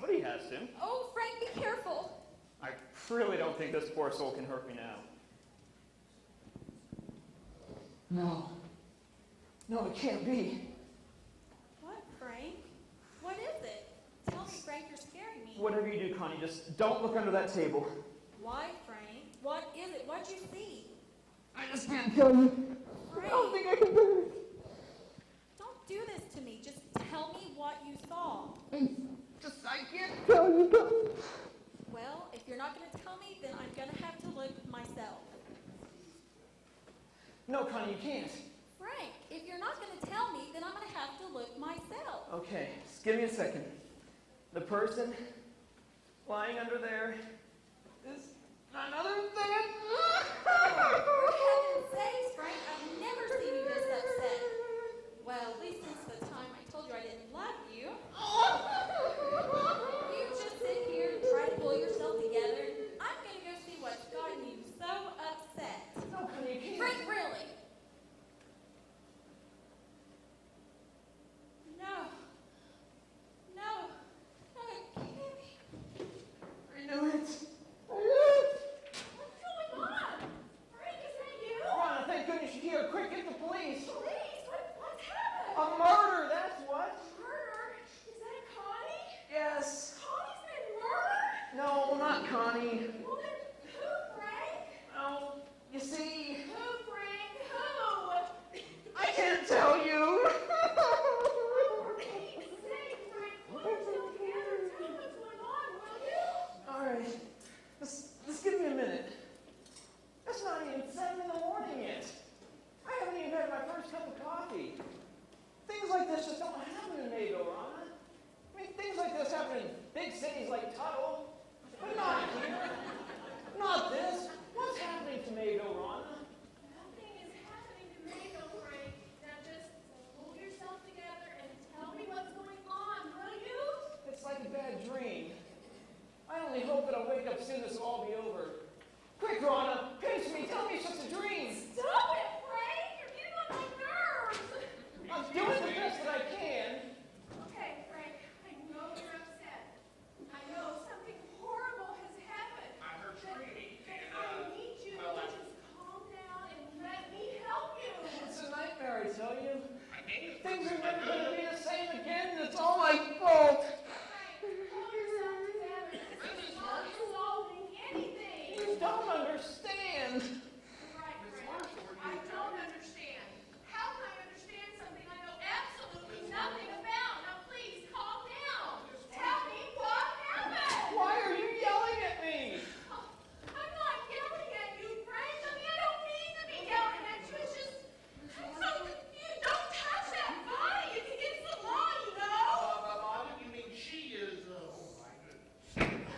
Somebody has to. Oh, Frank, be careful. I really don't think this poor soul can hurt me now. No. No, it can't be. What, Frank? What is it? Tell me, Frank, you're scaring me. Whatever you do, Connie, just don't look under that table. Why, Frank? What is it? What'd you see? I just can't tell you. Frank, I don't think I can do it. don't do this to me. Just tell me what you saw. I can't tell you. Well, if you're not going to tell me, then I'm going to have to look myself. No, Connie, you can't. Frank, if you're not going to tell me, then I'm going to have to look myself. Okay, just give me a second. The person lying under there is none other than... For heaven's sakes, Frank, I've never seen you this upset. Well, at least since the time I told you I didn't love you. You just sit here and try to pull yourself together. I'm going to go see what's gotten you so upset. No, Connie, you can't. Frank, really? No. No. No, it can't be. I knew it. What's going on? Frank, is that you? Ronna, thank goodness you're here. Quick, get the police. Police? What's happened? A murder, that's what. Murder? Is that Connie? Yes. Connie's been murdered? No, not Connie. Well, then who, Frank? Oh, you see, Who, Frank? Who? I can't tell you. For Pete's sake, Frank, pull yourself together. Tell me what's going on, will you? All right, just give me a minute. It's not even 7 in the morning yet. I haven't even had my first cup of coffee. Things like this just don't happen in Mayville, Ronna. I mean, things like this happen in big cities like Tuttle, but not here. Not this. What's happening to Mayville, Ronna? Nothing is happening to Mayville, Frank. Now just pull yourself together and tell me what's going on, will you? It's like a bad dream. I only hope that I'll wake up soon this will all be over. Quick, Ronna, pinch me. Tell me it's just a dream. Stop it, Frank! You're getting on my nerves! I'm doing the best that I can. Okay, Frank, I know you're upset. I know something horrible has happened. I heard screaming, and I need you to just calm down and let me help you. It's a nightmare, I tell you. I mean, Things are never going to be the same again. It's all my fault. Frank, pull yourself together. This is not resolving anything. You don't understand. Right, Frank. I don't understand. How can I understand something I know absolutely nothing about? Now, please, calm down. Tell me what happened. Why are you yelling at me? I'm not yelling at you, Frank. I mean, I don't mean to be yelling at you. It's just, I'm so confused. Don't touch that body. It's against the law, you know. you mean she is, oh my goodness.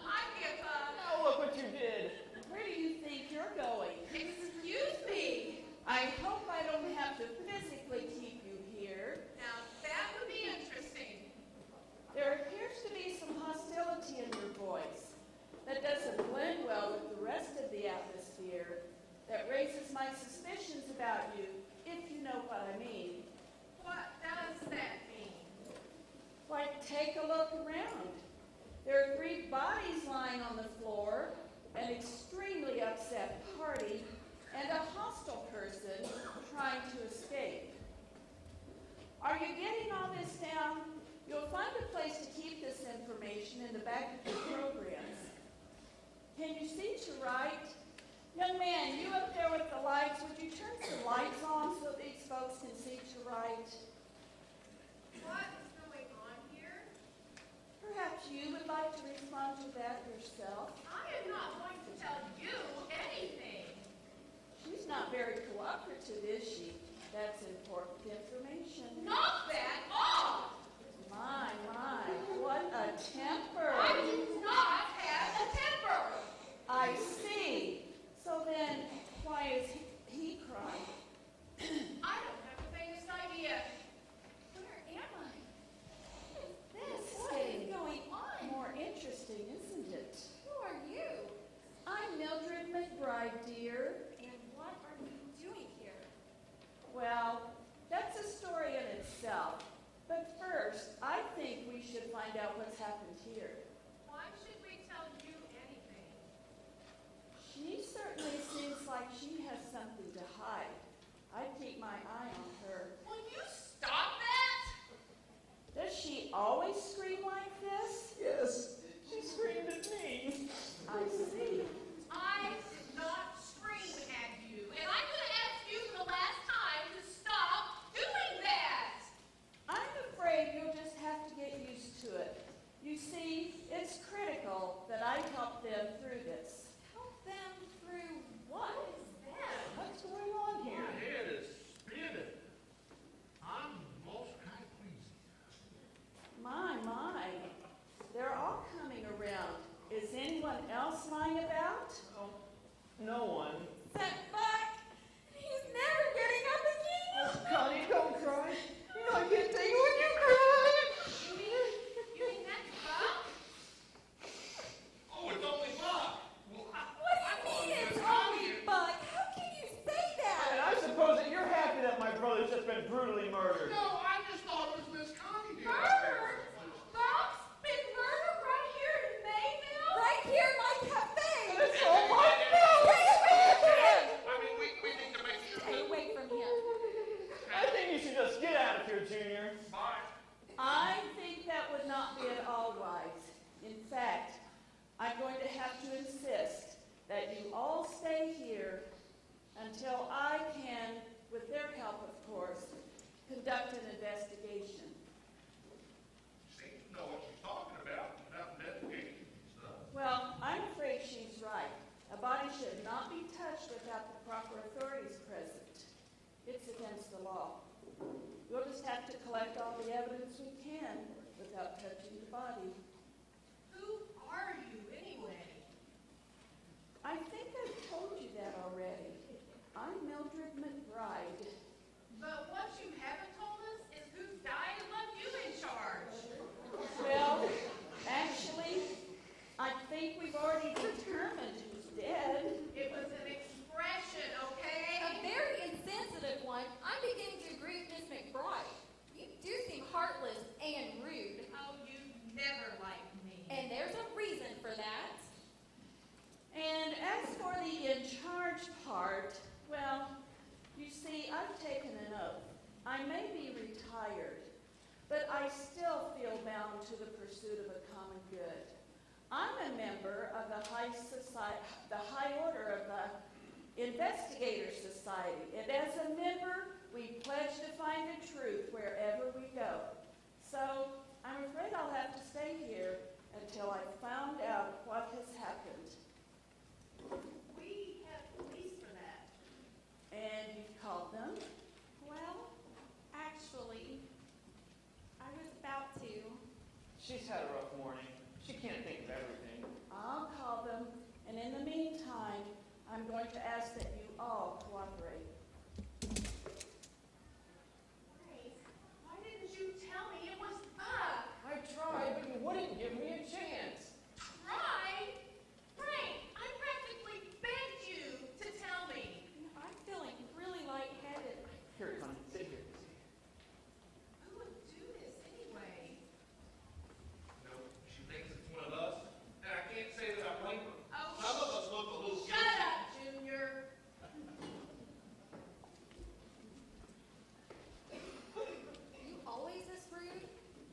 I give up. Oh, look what you did. Where do you think you're going? Excuse me. I hope I don't have to physically keep you here. Now, that would be interesting. There appears to be some hostility in your voice that doesn't blend well with the rest of the atmosphere, that raises my suspicions about you, if you know what I mean. What does that mean? Why, take a look around. There are 3 bodies lying on the floor, an extremely upset party, and a hostile person trying to escape. Are you getting all this down? You'll find a place to keep this information in the back of your programs. Can you see to right? Young man, you up there with the lights, would you turn some lights on so these folks can see to right? What is going on here? Perhaps you would like to respond to that yourself. I am not going to tell you anything. She's not very cooperative, is she? That's important information. Knock that off! My, what a temper. I do not have a temper. I see. So then, why is he crying? I don't have the faintest idea. Where am I? What is What is going on? More interesting, isn't it? Who are you? I'm Mildred McBride, dear. And what are you doing here? Well, that's a story in itself. But first, I think we should anyone else lying about? Oh, no one. Except Buck. He's never getting up again. Oh, Connie, don't cry. You know I can't take it when you cry. You mean that's Buck? Oh, it's only Bob. Well, What do you mean it's only Buck? How can you say And that? I suppose that you're happy that my brother's just been brutally murdered. No, I just thought it was Miss Connie. Murdered? Buck's been murdered right here in Mayville? Right here in my cafe. It's all my fault. Stay away from him. I mean, we need to make sure Stay that... away from him. I think you should just get out of here, Junior. Bye. I think that would not be at all wise. In fact, I'm going to have to insist that you all stay here until I can, with their help of course, conduct an investigation. Seems to know what she's talking about without investigating and stuff. Well, I'm afraid she's right. A body should not be touched without the proper authorities present. It's against the law. We'll just have to collect all the evidence we can without touching the body. Who are you anyway? I think I've told you that already. I'm Mildred McBride. But what you haven't told us is who died and left you in charge. Well, actually, I think we've already determined who's dead. It was an expression, okay? A very insensitive one. I'm beginning to agree with Miss McBride. You do seem heartless and rude. Oh, you never liked me. And there's a reason for that. And as for the in charge part, well, you see, I've taken an oath. I may be retired, but I still feel bound to the pursuit of a common good. I'm a member of the High Order of the Investigator Society, and as a member, we pledge to find the truth wherever we go. So I'm afraid I'll have to stay here until I've found out what has happened. We have police for that. And you've called them? Well, actually, I was about to. She's had a rough morning. She can't think of everything. I'll call them, and in the meantime, I'm going to ask that you all cooperate. Wait, why didn't you tell me it was Buck? I tried, but you wouldn't give me a chance. Tried? Frank, I practically begged you to tell me. I'm feeling really lightheaded. Here, Connie, sit here. Who would do this anyway? You know, she thinks it's one of us, and I can't say that I blame her. Oh, Some of us look a little shut guilty. up, Junior. Are you always this rude?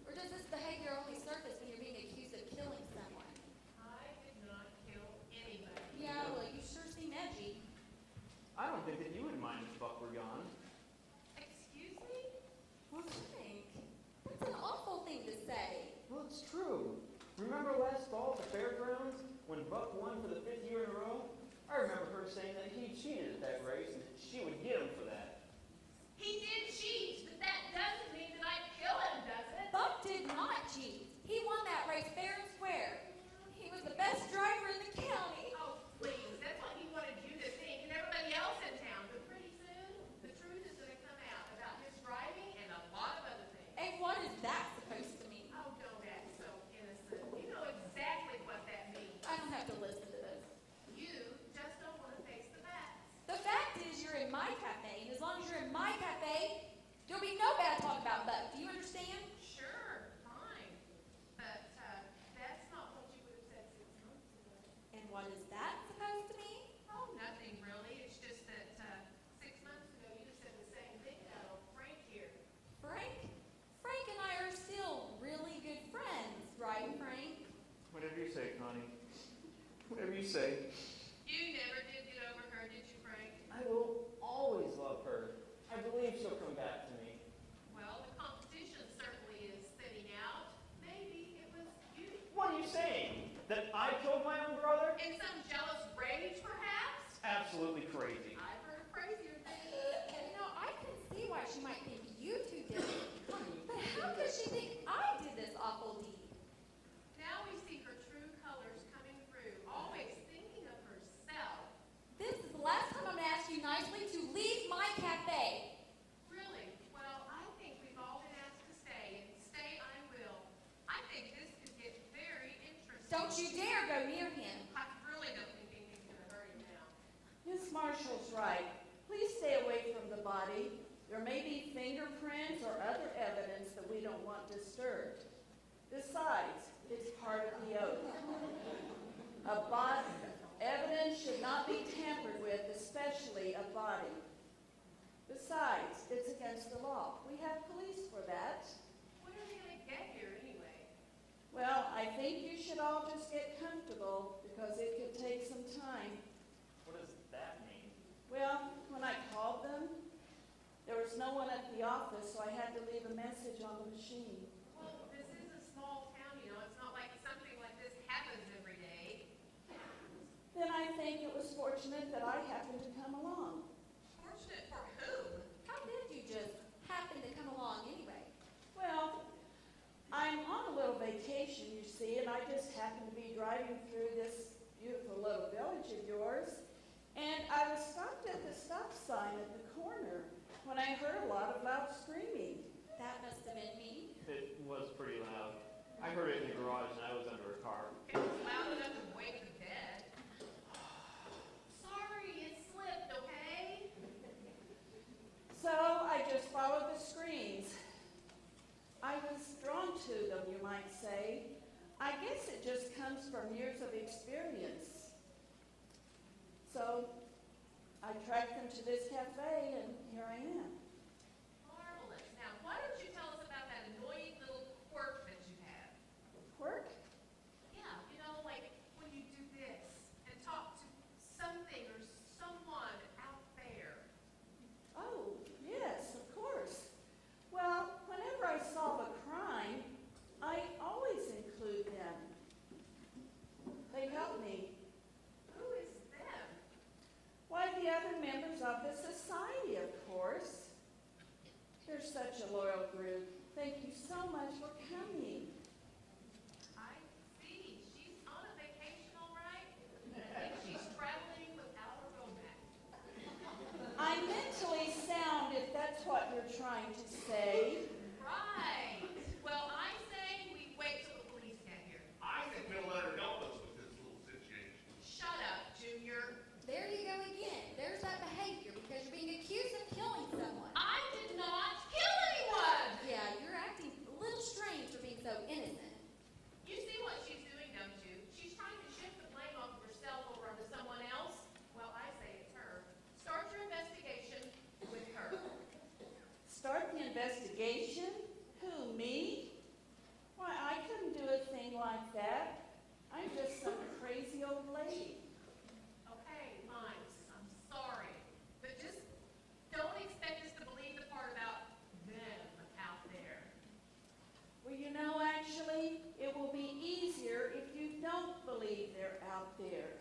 Or does this behavior only surface when you're being accused of killing someone? I did not kill anybody. Yeah, well, you sure seem edgy. I don't think that you would mind if Buck were gone. Excuse me? Well, Frank, that's an awful thing to say. Well, it's true. Remember last fall at the fairgrounds when Buck won for the 5th year in a row? I remember her saying that he cheated at that race and that she would get him for that. He did cheat, but that doesn't mean that I'd kill him, does it? Buck did not cheat. He won that race fair and square. He was the best driver in the county. Oh, please, that's what he wanted you to think and everybody else in town. But pretty soon, the truth is going to come out about his driving and a lot of other things. And what is that supposed to mean? Oh, don't act so innocent. You know exactly what that means. I don't have to listen to this. You just don't want to face the facts. The fact is you're in my cafe, and as long as you're in my cafe, there'll be no bad talk about Buck. Do you understand? Sure, fine. But that's not what you would have said 6 months ago. And what is that supposed to mean? Oh, nothing really. It's just that 6 months ago you just said the same thing about old Frank here. Frank? Frank and I are still really good friends, right, Frank? Whatever you say, Connie. Whatever you say. You never did get over her, did you, Frank? I will always love her. I believe she'll come back to me. Well, the competition certainly is thinning out. Maybe it was you. What are you saying? That I killed my own brother? In some jealous rage, perhaps? Absolutely crazy. I've heard crazier things. You know, I can see why she might think you two did it. But how could she think I did this awful deed? Now we see her true colors coming through. Don't you dare go near him. I really don't think anything's going to hurt him now. Miss Marshall's right. Please stay away from the body. There may be fingerprints or other evidence that we don't want disturbed. Besides, it's part of the oath. Evidence should not be tampered with, especially a body. Besides, it's against the law. We have police for that. When are we going to get here anyway? Well, I think you should all just get comfortable because it could take some time. What does that mean? Well, when I called them, there was no one at the office, so I had to leave a message on the machine. Well, this is a small town, you know. It's not like something like this happens every day. Then I think it was fortunate that I happened to come along. Fortunate for whom? How did you just happen to come along anyway? Well, I'm on a little vacation, you see, and I just happened to be driving through this beautiful little village of yours, and I was stopped at the stop sign at the corner when I heard a lot of loud screaming. That must have been me. It was pretty loud. I heard it in the garage and I was under a car. It was loud enough to wake the dead. Sorry, it slipped, okay? So I just followed the screams. I was drawn to them, you might say. I guess it just comes from years of experience. So I tracked them to this cafe, and here I am. Marvelous. Now, why don't you tell us about that annoying little quirk that you have? Quirk? Yeah, you know, like when you do this and talk to something or someone out there. Oh, yes, of course. Well, whenever I solve a crime, I always include them. They help me. Who is them? Why, the other members of the society, of course. You're such a loyal group. Thank you so much for coming. I see. She's on a vacation, all right? And she's traveling without a romance. I'm mentally sound, if that's what you're trying to say. Right. Well, I say we wait till the police get here. I think we'll let her help us with this little situation. Shut up, Junior. There you go again. There's that behavior because you're being accused of killing someone. I did not kill anyone. Yeah, you're acting a little strange for being so innocent. You see what she's doing, don't you? She's trying to shift the blame off of herself over onto someone else. Well, I say it's her. Start your investigation with her. Start the investigation? Who, me? Why, I couldn't do a thing like that. I'm just some crazy old lady. Okay, Mimes, I'm sorry. But just don't expect us to believe the part about them out there. Well, you know, actually, it will be easier if you don't believe they're out there.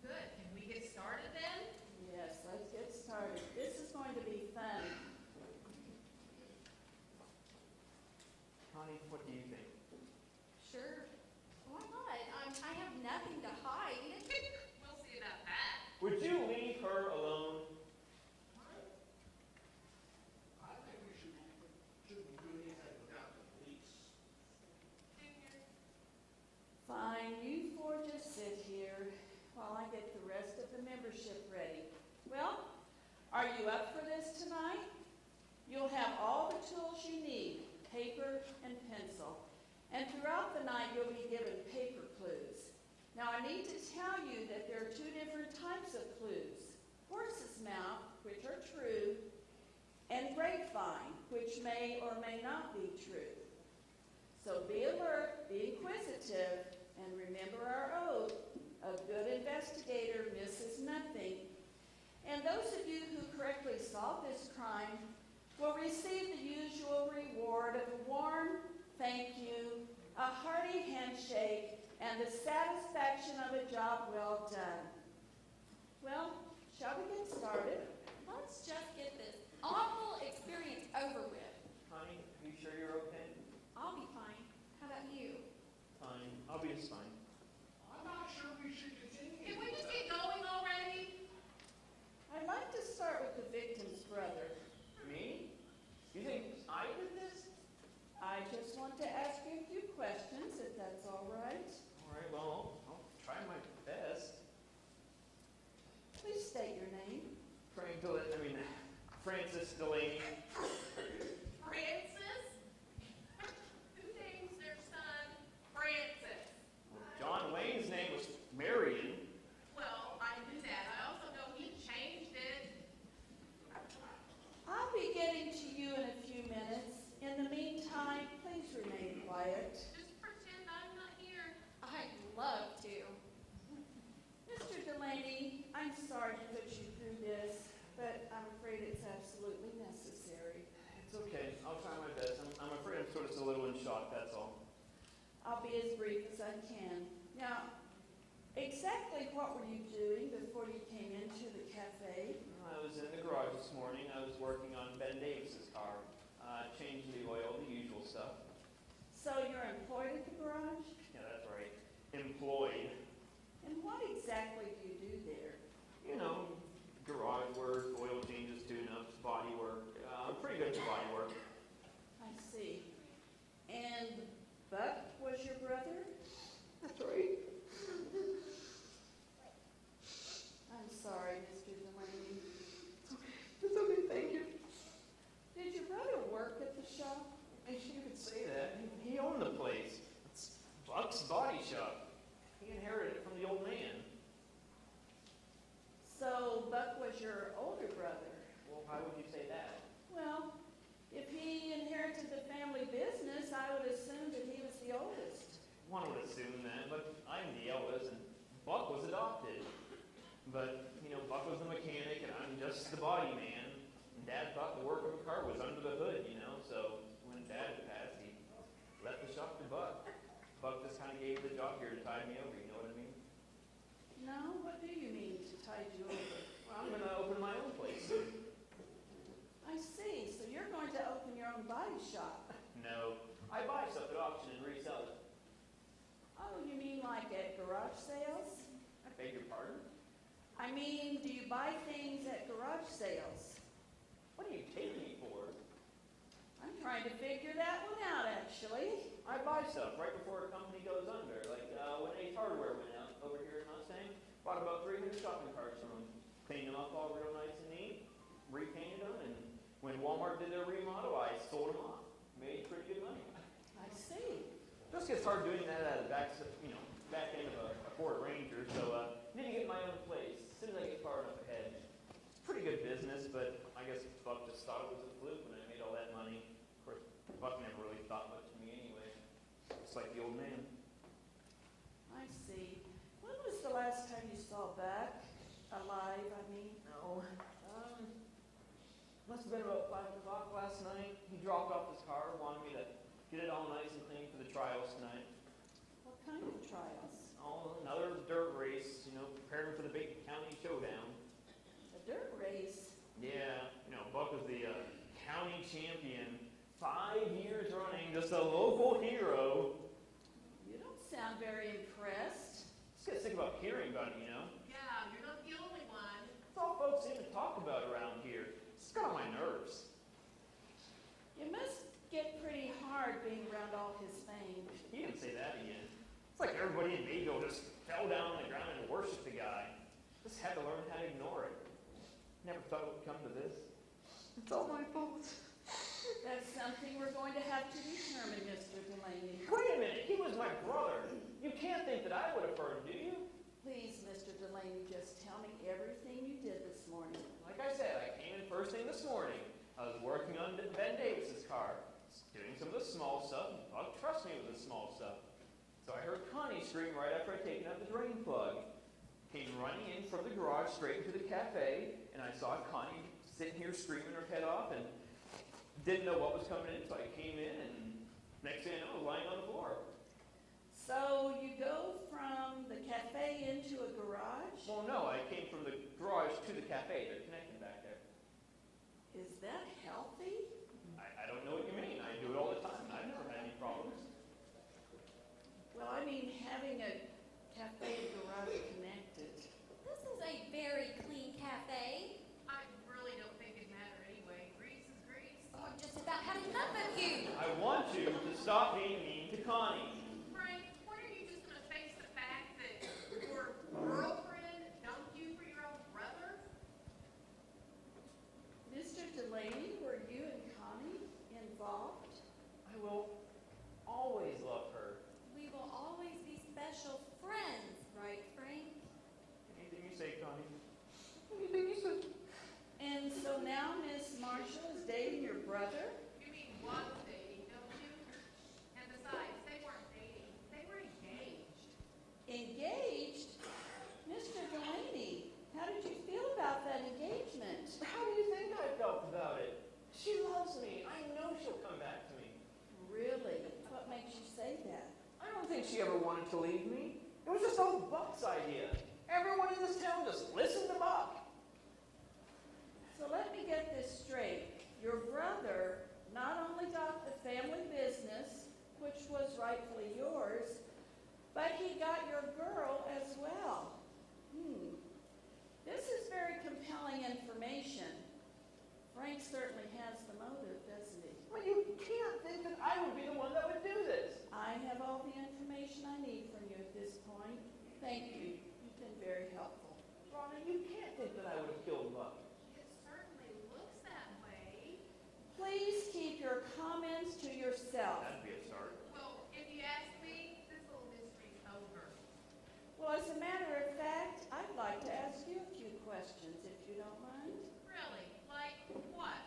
Good. Can we get started then? Yes, let's get started. This is going to be fun. Connie, what do you think? Sure. Why not? I have nothing to hide. We'll see about that. Would you leave her alone? I think we shouldn't do anything without the police. Junior. Fine, you four just sit here while I get the rest of the membership ready. Well, are you up for this tonight? You'll have all the tools you need, paper and pencil. And throughout the night, you'll be given paper clues. Now, I need to tell you that there are two different types of clues. Horse's mouth, which are true, and grapevine, which may or may not be true. So be alert, be inquisitive, and remember our oath. A good investigator misses nothing. And those of you who correctly solve this crime will receive the usual reward of a warm thank you, a hearty handshake, and the satisfaction of a job well done. Well, shall we get started? Let's just get this awful experience over with. Connie, are you sure you're okay? I'll be fine. How about you? Fine. I'll be just fine. I'm not sure we should continue. Can we just get going already? I'd like to start with the victim's brother. Me? You think I did this? I just want to ask you a few questions, if that's all right. I'll be as brief as I can. Now, exactly what were you doing before you came into the cafe? I was in the garage this morning. I was working on Ben Davis's car. Changing the oil, the usual stuff. So you're employed at the garage? Yeah, that's right. Employed. And what exactly do you do there? You know, garage work, oil changes, tune-ups, body work. I'm pretty good at body work. I see. And Buck was your brother? That's right. I'm sorry, Mr. Delaney. It's okay, thank you. Did your brother work at the shop? I wish you could say that. He owned the place. It's Buck's body shop. He inherited it from the old man. So Buck was your older brother? Well, why would you say that? Well, if he inherited the family business, I would assume that he was the oldest. One would assume that, but I'm the eldest, and Buck was adopted. But, you know, Buck was the mechanic, and I'm just the body man. And Dad thought the work of a car was under the hood, you know, so when Dad had passed, he left the shop to Buck. Buck just kind of gave the job here to tide me over, you know what I mean? No? What do you mean to tide you over? Well, I'm going to open my own place soon. I see. So you're going to open your own body shop. No, I buy stuff at auction and resell it. Oh, you mean like at garage sales? I beg your pardon? I mean, do you buy things at garage sales? What are you taking me for? I'm trying to figure that one out, actually. I buy stuff right before a company goes under. Like when Ace Hardware went out over here in Mustang, bought about 300 shopping carts from them. Cleaned them up all real nice and neat, repainted them, and when Walmart did their remodel, I sold them off. Made pretty good money. I see. Just gets hard doing that at the back, back end of a Ford Ranger, so need to get my own place as soon as I get far enough ahead. It's pretty good business, but I guess Buck just thought it was a fluke when I made all that money. Of course, Buck never really thought much of me anyway. Just like the old man. I see. When was the last time you saw Buck? Alive, I mean. No, must have been about 5 o'clock last night. He dropped off his car, wanted me to get it all nice and clean for the trials tonight. What kind of trials? Oh, another dirt race, preparing for the big county showdown. A dirt race? Yeah, Buck was the county champion 5 years running, just a local hero. You don't sound very impressed. Just get sick about hearing about it, Yeah, you're not the only one. That's all folks seem to talk about around here. It's got on my nerves. It must get pretty hard being around all his fame. He didn't say that again. It's like everybody in Mayville just fell down on the ground and worshipped the guy. Just had to learn how to ignore it. Never thought it would come to this. It's all my fault. That's something we're going to have to determine, Mr. Delaney. Wait a minute, he was my brother. You can't think that I would have heard, do you? Please, Mr. Delaney, just tell me everything you did this morning. Like I said, I came in first thing this morning. I was working on Ben Davis's car, doing some of the small stuff. Buck trust me with the small stuff. So I heard Connie scream right after I'd taken out the drain plug. Came running in from the garage straight into the cafe, and I saw Connie sitting here screaming her head off and didn't know what was coming in, so I came in, and next thing I know, I was lying on the floor. So you go from the cafe into a garage? Well, no, I came from the garage to the cafe. They're connected back there. Is that healthy? I don't know what you mean. I do it all the time. I've never had any problems. Well, I mean, having a cafe and garage connected. This is a very clean cafe. I really don't think it mattered anyway. Grease is grease. Oh, I'm just about had enough of you. I want you to stop being mean to Connie. Frank, when are you just going to face the fact that your girlfriend dumped you for your own brother? Mr. Delaney, were you and Connie involved? I will always love her. We will always be special friends, right, Frank? Anything you say, Connie. Anything you say. And so now Miss Marshall is dating your brother? You mean was dating, don't you? And besides, they weren't think she ever wanted to leave me. It was just old Buck's idea. Everyone in this town just listened to Buck. So let me get this straight. Your brother not only got the family business, which was rightfully yours, but he got your girl as well. This is very compelling information. Frank certainly has the motive, doesn't he? Well, you can't think that I would be the one that would do this. I have all the information I need from you at this point. Thank you. You've been very helpful. Rhonda, you can't think that I would have killed Buck. It certainly looks that way. Please keep your comments to yourself. That'd be a start. Well, if you ask me, this little mystery's over. Well, as a matter of fact, I'd like to ask you a few questions, if you don't mind. Really? Like what?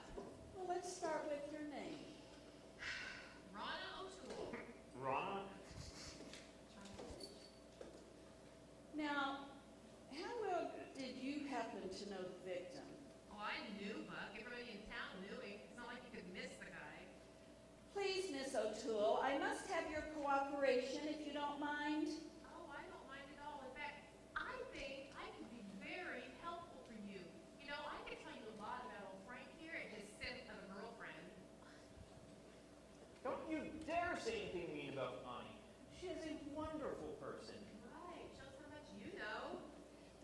Well, let's start with your name. Ronna O'Toole. Rhonda? Now, how well did you happen to know the victim? Oh, I knew Buck. Everybody in town knew him. It's not like you could miss the guy. Please, Miss O'Toole, I must have your cooperation, if you don't mind. Oh, I don't mind at all. In fact, I think I could be very helpful for you. You know, I could tell you a lot about old Frank here and his scent of a girlfriend. Don't you dare say anything mean about Connie. She is a wonderful person. Right. Shows how much you know.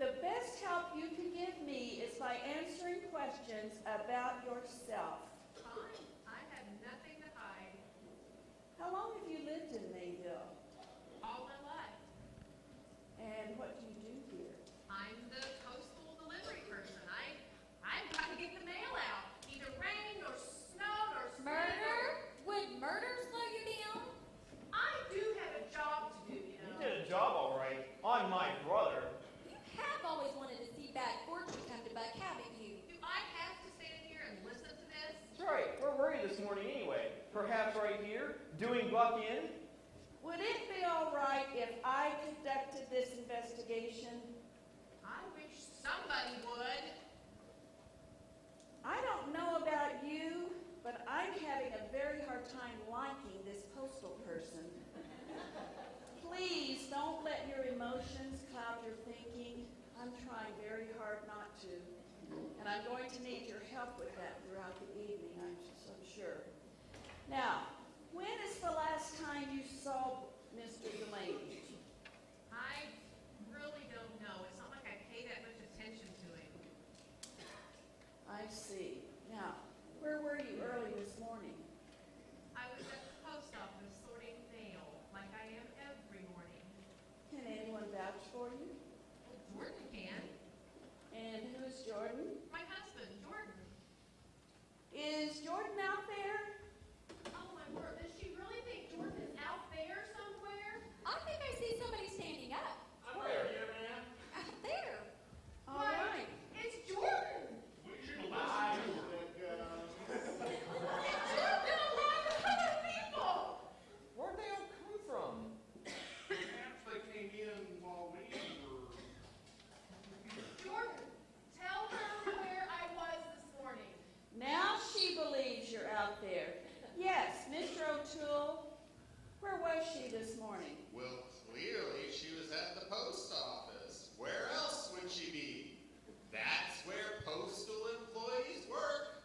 The best help you can give me is by answering questions about yourself. Fine. I have nothing to hide. How long have you lived in Mayville? All my life. And what do you do here? I'm the postal delivery person. I've got to get the mail out. Either rain or snow or sleet Murder? or- Would murder slow you down? I do have a job to do, you You know. did a job all right on my brother. You have always wanted to see bad fortune come to Buck, haven't you? Do I have to stand here and listen to this? That's right. We're worried this morning anyway. Perhaps right here, doing Buck in. Would it be all right if I conducted this investigation? I wish somebody would. I don't know about you, but I'm having a very hard time liking this postal person. Please don't let your emotions cloud your thinking. I'm trying very hard not to. And I'm going to need your help with that throughout the evening, I'm sure. Now, when is the last time you saw Mr. Delaney? I really don't know. It's not like I pay that much attention to him. I see. Now, where were you early this morning? I was at the post office sorting mail, like I am every morning. Can anyone vouch for you? Jordan can. And who is Jordan? My husband, Jordan. Is Jordan out there? Oh my word, does she really think Jordan is out there somewhere? I think I see somebody standing up. Where? Out there. All Why, right. it's Jordan! We should listen to that guy. It's been a lot of other people! Where'd they all come from? Perhaps they came in while we were. Jordan, tell her where I was this morning. Now she believes you're out there. Yes, Mr. O'Toole. Where was she this morning? Well, clearly she was at the post office. Where else would she be? That's where postal employees work.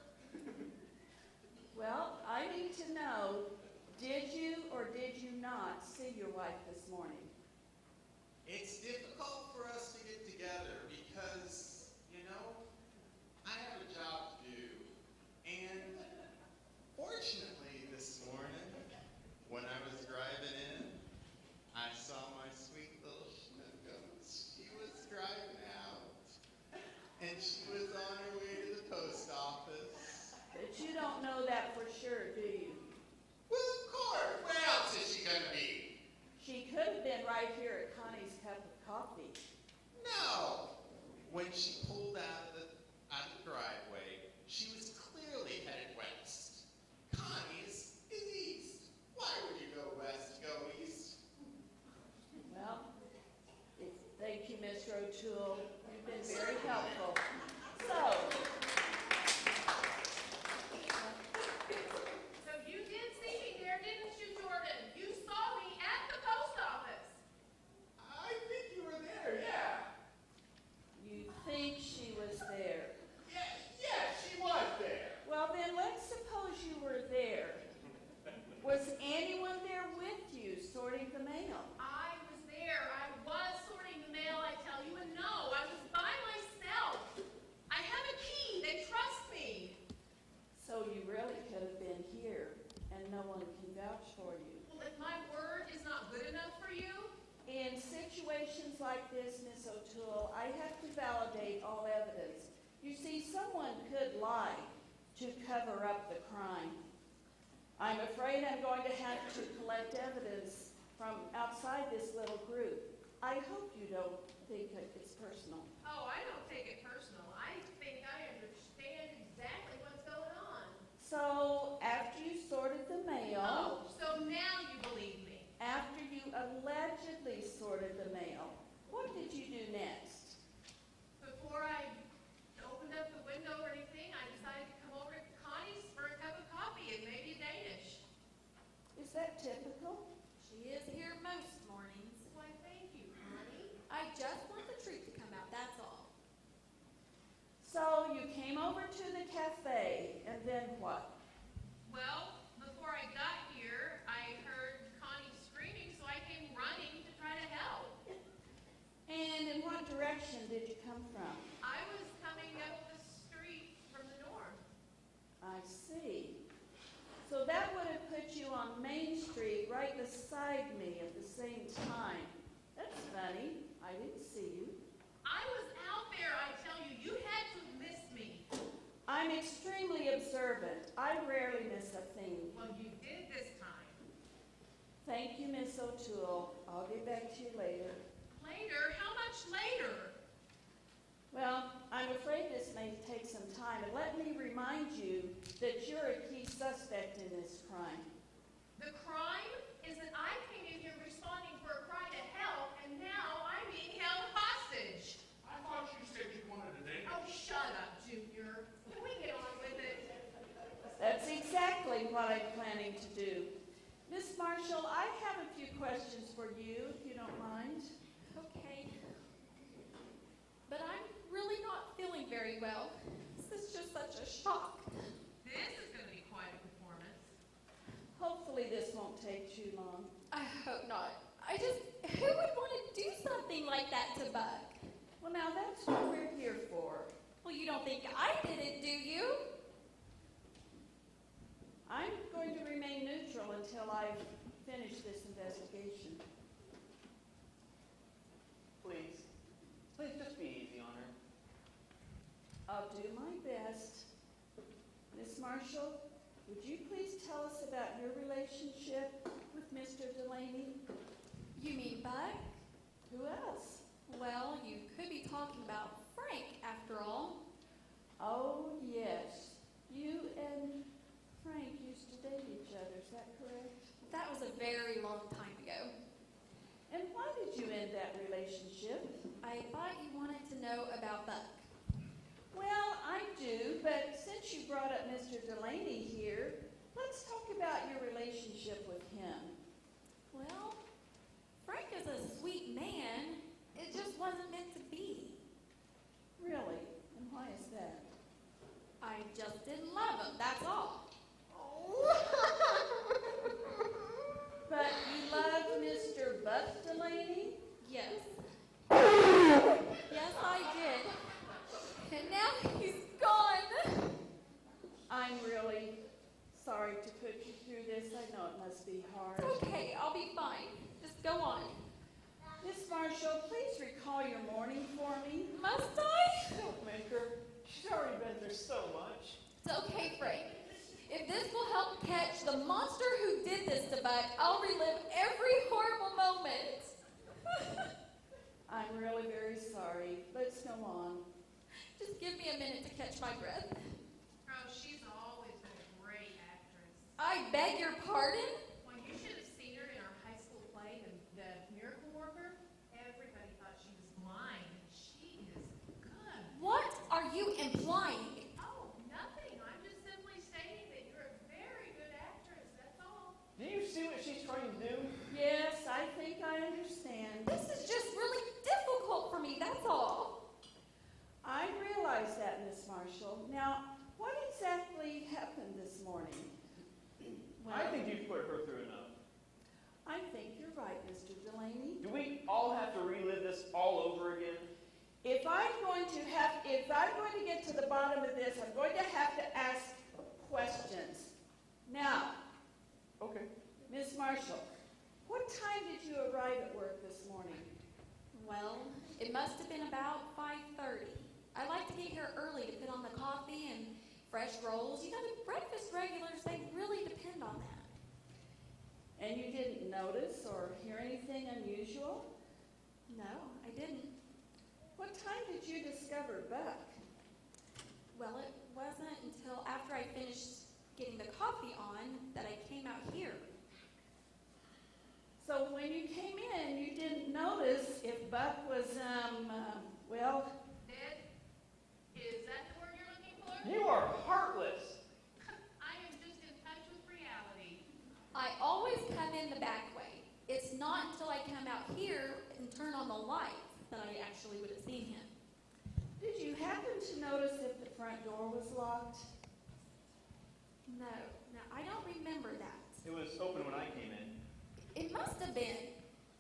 Well, I need to know, did you or did you not see your wife this morning? It's difficult for us to get together because, you know, I have a job to do. And fortunately this morning, when I was driving in, I saw my sweet little Schnookums. She was driving out. And she was on her way to the post office. But you don't know that for sure, do you? Well, of course. Where else is she gonna be? She could have been right here at Connie's cup of coffee. No. When she pulled out of the driveway, she was clearly headed west. Connie's is east. Why would you go west, go east? Well, thank you, Mr. O'Toole. You've been very helpful. So, So you did see me there, didn't you, Jordan? You saw me at the post office. like this, Miss O'Toole, I have to validate all evidence. You see, someone could lie to cover up the crime. I'm afraid I'm going to have to collect evidence from outside this little group. I hope you don't think it's personal. Oh, I don't take it personal. I think I understand exactly what's going on. So, after you sorted the mail... Oh, so now you believe me. After you allegedly sorted the mail, what did you do next? Before I opened up the window or anything, I decided to come over to Connie's for a cup of coffee and maybe Danish. Is that typical? She is here most mornings. Why, thank you, Connie. I just want the truth to come out, that's all. So you came over to the cafe, and then what? Well, before I got here, I heard Connie screaming, so I came running to try to help. And in what direction did you come from? I was coming up the street from the north. I see. So that would have put you on Main Street right beside me at the same time. That's funny. I didn't see you. I was out there, I tell you. You had to have missed me. I'm extremely observant. I rarely miss a thing. Well, you did this time. Thank you, Miss O'Toole. I'll get back to you later. Later? How much later? Well, I'm afraid this may take some time, and let me remind you that you're a key suspect in this crime. The crime is that I came in here responding for a cry to help, and now I'm being held hostage. I thought you said you wanted a date. Oh, shut up, Junior. Can we get on with it? That's exactly what I'm planning to do. Miss Marshall, I have a few questions for you, if you don't mind. Okay. But I'm really not feeling very well. This is just such a shock. This is going to be quite a performance. Hopefully this won't take too long. I hope not. Who would want to do something like that to Buck? Well, now that's what we're here for. Well, you don't think I did it, do you? I'm going to remain neutral until I've finished this investigation. Please. Please just be easy on her. I'll do my best. Miss Marshall, would you please tell us about your relationship with Mr. Delaney? You mean Buck? Who else? Well, you could be talking about Frank, after all. Oh, yes. You and Frank used to date each other, is that correct? That was a very long time ago. And why did you end that relationship? I thought you wanted to know about Buck. Well, I do, but since you brought up Mr. Delaney here, let's talk about your relationship with him. Well, Frank is a sweet man. It just wasn't meant to be. Really? And why is that? I just didn't love him, that's all. But you loved Mr. Buck Delaney? Yes. Yes, I did. And now he's gone. I'm really sorry to put you through this. I know it must be hard. Okay, I'll be fine. Just go on. Miss Marshall, please recall your morning for me. Must I? Don't make her. She's already been through so much. It's okay, Frank. If this will help catch the monster who did this to Buck, I'll relive every horrible moment. I'm really very sorry. Let's go on. Just give me a minute to catch my breath. Oh, she's always been a great actress. I beg your pardon? Well, you should have seen her in our high school play, The Miracle Worker. Everybody thought she was blind, and she is good. What are you implying? Oh, nothing. I'm just simply stating that you're a very good actress, that's all. Do you see what she's trying to do? Yes, I think I understand. This is just really difficult for me, that's all. I realize that, Miss Marshall. Now, what exactly happened this morning? I think you've put her through enough. I think you're right, Mr. Delaney. Do we all have to relive this all over again? If I'm going to get to the bottom of this, I'm going to have to ask questions. Now, Okay. Miss Marshall, what time did you arrive at work this morning? Well, It must have been about 5:30. I like to get here early to put on the coffee and fresh rolls. You know, the breakfast regulars, they really depend on that. And you didn't notice or hear anything unusual? No, I didn't. What time did you discover Buck? Well, it wasn't until after I finished getting the coffee on that I came out here. So when you came in, you didn't notice if Buck was, well... Ned, is that the word you're looking for? You are heartless. I am just in touch with reality. I always come in the back way. It's not until I come out here and turn on the lights that I actually would have seen him. Did you happen to notice if the front door was locked? No, I don't remember that. It was open when I came in. It must have been.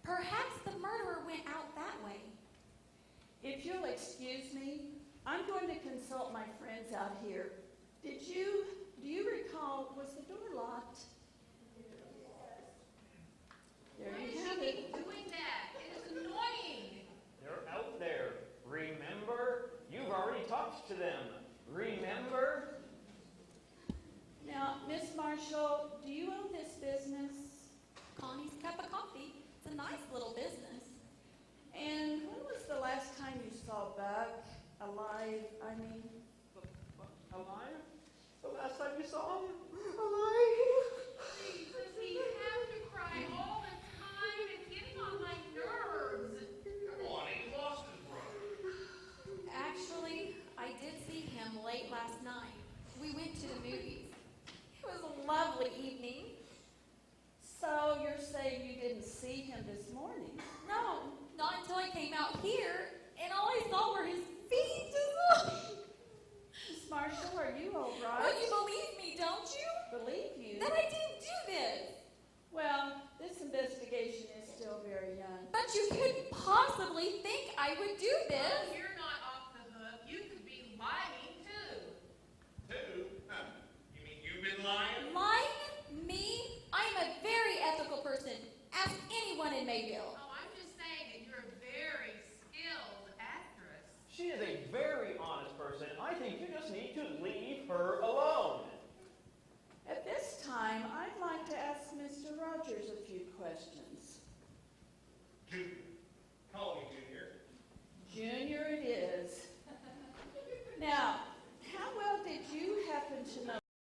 Perhaps the murderer went out that way. If you'll excuse me, I'm going to consult my friends out here. Do you recall, was the door locked? There Why you is have she it. keep doing that? It is annoying. They're out there. Remember? You've already talked to them. Remember? Now, Miss Marshall, do you own this business? Connie's Cup of Coffee. It's a nice little business. And when was the last time you saw Buck? Alive, I mean. Alive? The last time you saw him? Alive? Please, does he have to cry all the time? It's getting on my nerves. Come on, he lost his brother. Actually, I did see him late last night. We went to the movies. It was a lovely evening. So you're saying you didn't see him this morning? No, not until I came out here, and all I saw were his feet. Miss Marshall, are you all Well, right? you believe me, don't you? Believe you? That I didn't do this. Well, this investigation is still very young. But you couldn't possibly think I would do Oh, this. you're not off the hook. You could be lying, too. Who? Huh? You mean you've been lying? Lying? Me? I'm a very ethical person. Ask anyone in Mayville. Oh, I'm just saying that you're a very skilled actress. She is a very honest person. I think you just need to leave her alone. At this time, I'd like to ask Mr. Rogers a few questions. Junior. Call me Junior.